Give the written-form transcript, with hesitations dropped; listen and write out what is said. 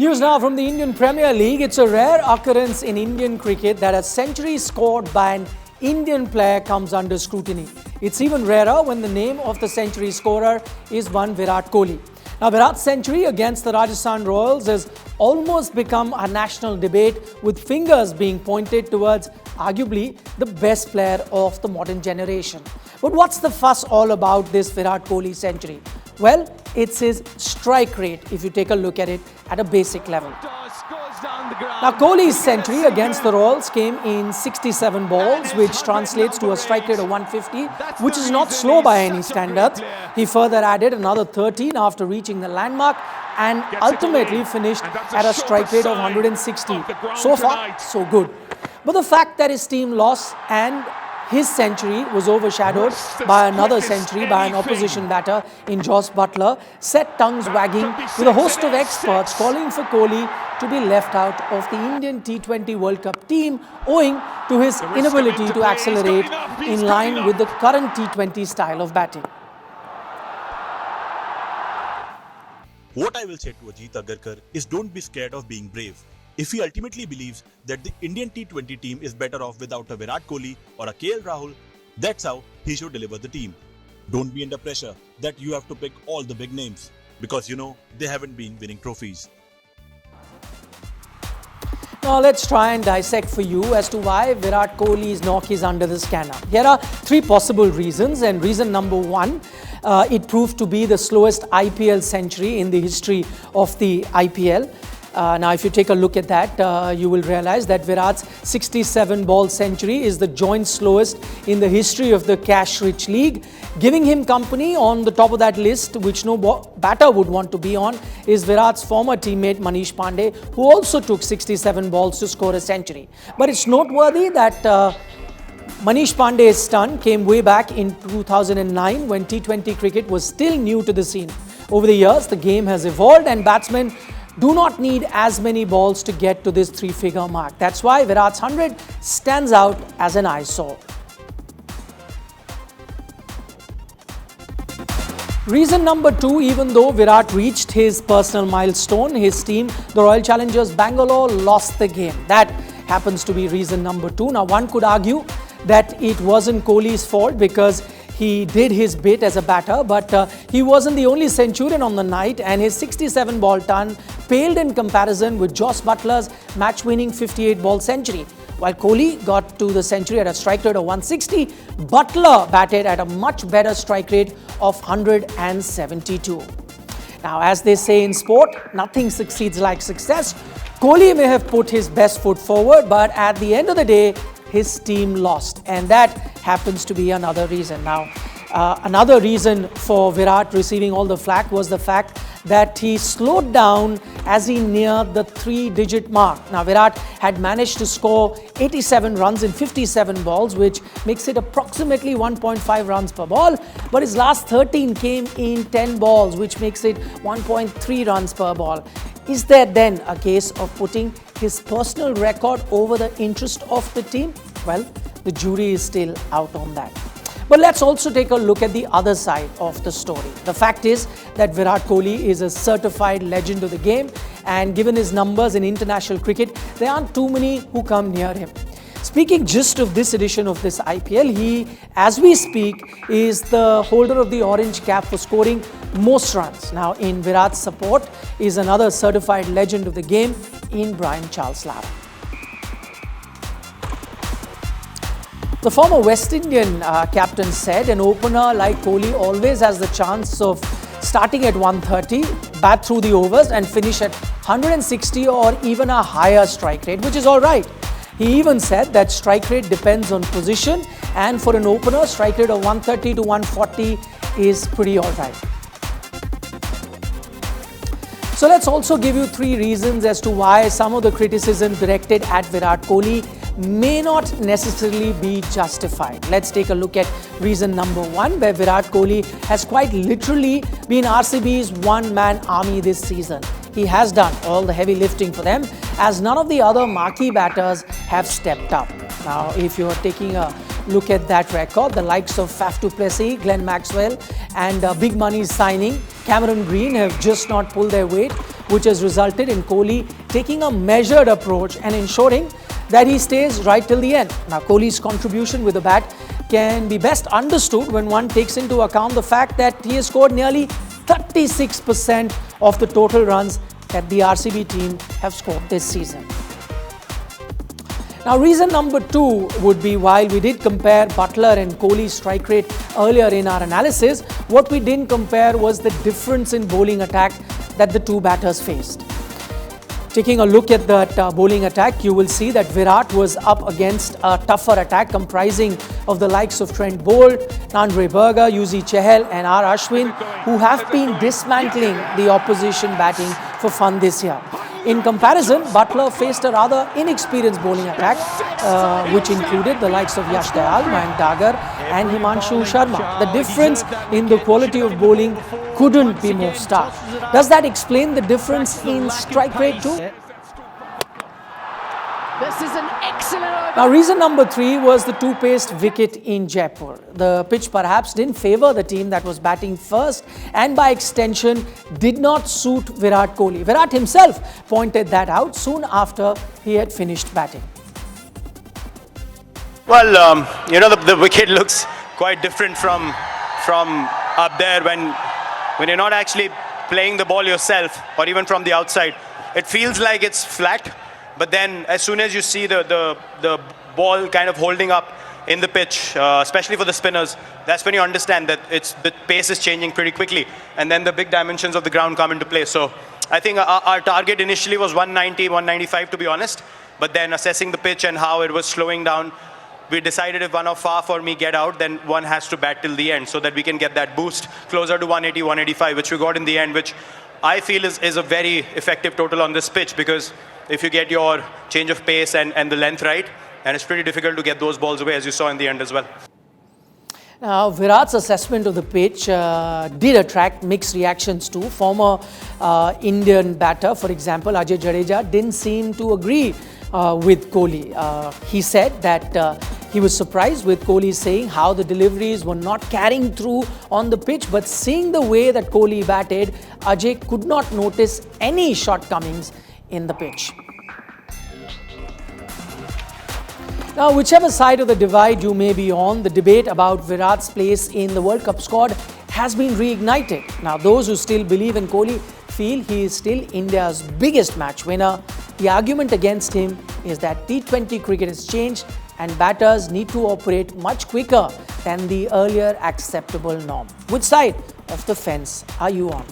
News now from the Indian Premier League. It's a rare occurrence in Indian cricket that a century scored by an Indian player comes under scrutiny. It's even rarer when the name of the century scorer is one Virat Kohli. Now, Virat's century against the Rajasthan Royals has almost become a national debate, with fingers being pointed towards arguably the best player of the modern generation. But what's the fuss all about this Virat Kohli century? Well, it's his strike rate if you take a look at it at a basic level. Now, Kohli's century against the Royals came in 67 balls, which translates to a strike rate of 150, which is not slow by any standards. He further added another 13 after reaching the landmark and ultimately finished at a strike rate of 160. So far, so good. But the fact that his team lost and his century was overshadowed by another century by an opposition batter in Jos Buttler set tongues wagging, with a host of experts calling for Kohli to be left out of the Indian T20 World Cup team owing to his inability to accelerate in line with the current T20 style of batting. What I will say to Ajit Agarkar is, don't be scared of being brave. If he ultimately believes that the Indian T20 team is better off without a Virat Kohli or a KL Rahul, that's how he should deliver the team. Don't be under pressure that you have to pick all the big names, because you know they haven't been winning trophies. Now let's try and dissect for you as to why Virat Kohli's knock is under the scanner. Here are three possible reasons, and reason number one, it proved to be the slowest IPL century in the history of the IPL. Now, if you take a look at that, you will realize that Virat's 67-ball century is the joint slowest in the history of the cash-rich league. Giving him company on the top of that list, which no batter would want to be on, is Virat's former teammate Manish Pandey, who also took 67 balls to score a century. But it's noteworthy that Manish Pandey's stun came way back in 2009 when T20 cricket was still new to the scene. Over the years, the game has evolved and batsmen do not need as many balls to get to this three-figure mark. That's why Virat's 100 stands out as an eyesore. Reason number two, even though Virat reached his personal milestone, his team, the Royal Challengers Bangalore, lost the game. That happens to be reason number two. Now, one could argue that it wasn't Kohli's fault because he did his bit as a batter, but he wasn't the only centurion on the night, and his 67-ball ton paled in comparison with Jos Buttler's match-winning 58-ball century. While Kohli got to the century at a strike rate of 160, Buttler batted at a much better strike rate of 172. Now, as they say in sport, nothing succeeds like success. Kohli may have put his best foot forward, but at the end of the day, his team lost, and that happens to be another reason. Now, another reason for Virat receiving all the flack was the fact that he slowed down as he neared the three-digit mark. Now, Virat had managed to score 87 runs in 57 balls, which makes it approximately 1.5 runs per ball, but his last 13 came in 10 balls, which makes it 1.3 runs per ball. Is there then a case of putting his personal record over the interest of the team? Well, the jury is still out on that. But let's also take a look at the other side of the story. The fact is that Virat Kohli is a certified legend of the game, and given his numbers in international cricket, there aren't too many who come near him. Speaking just of this edition of this IPL, he, as we speak, is the holder of the orange cap for scoring most runs. Now, in Virat's support is another certified legend of the game in Brian Charles Lara. The former West Indian captain said an opener like Kohli always has the chance of starting at 130, bat through the overs and finish at 160 or even a higher strike rate, which is all right. He even said that strike rate depends on position, and for an opener, strike rate of 130 to 140 is pretty all right. So let's also give you three reasons as to why some of the criticism directed at Virat Kohli may not necessarily be justified. Let's take a look at reason number one, where Virat Kohli has quite literally been RCB's one-man army this season. He has done all the heavy lifting for them, as none of the other marquee batters have stepped up. Now, if you're taking a look at that record, the likes of Faf du Plessis, Glenn Maxwell and big money signing Cameron Green have just not pulled their weight, which has resulted in Kohli taking a measured approach and ensuring that he stays right till the end. Now, Kohli's contribution with the bat can be best understood when one takes into account the fact that he has scored nearly 36% of the total runs that the RCB team have scored this season. Now, reason number 2 would be, while we did compare Buttler and Kohli's strike rate earlier in our analysis, what we didn't compare was the difference in bowling attack that the two batters faced. Taking a look at that bowling attack, you will see that Virat was up against a tougher attack comprising of the likes of Trent Bolt, Andre Berger, Yuzi Chahal and R. Ashwin, who have been dismantling the opposition batting for fun this year. In comparison, Buttler faced a rather inexperienced bowling attack, which included the likes of Yash Dayal, Mayank Dagar and Himanshu Sharma. The difference in the quality of bowling couldn't be more stark. Does that explain the difference in strike rate too? This is an excellent over. Now, reason number 3 was the two-paced wicket in Jaipur. The pitch perhaps didn't favour the team that was batting first and by extension did not suit Virat Kohli. Virat himself pointed that out soon after he had finished batting. Well, the wicket looks quite different from up there when you're not actually playing the ball yourself or even from the outside. It feels like it's flat. But then as soon as you see the ball kind of holding up in the pitch, especially for the spinners, that's when you understand that the pace is changing pretty quickly. And then the big dimensions of the ground come into play. So I think our target initially was 190, 195 to be honest. But then assessing the pitch and how it was slowing down, we decided if one of Faf or me get out, then one has to bat till the end so that we can get that boost closer to 180, 185, which we got in the end, which I feel is a very effective total on this pitch, because if you get your change of pace and the length right, and it's pretty difficult to get those balls away, as you saw in the end as well. Now, Virat's assessment of the pitch did attract mixed reactions too. Former Indian batter, for example, Ajay Jadeja, didn't seem to agree with Kohli. He said that he was surprised with Kohli saying how the deliveries were not carrying through on the pitch, but seeing the way that Kohli batted, Ajay could not notice any shortcomings in the pitch. Now, whichever side of the divide you may be on, the debate about Virat's place in the World Cup squad has been reignited. Now, those who still believe in Kohli feel he is still India's biggest match winner. The argument against him is that T20 cricket has changed and batters need to operate much quicker than the earlier acceptable norm. Which side of the fence are you on?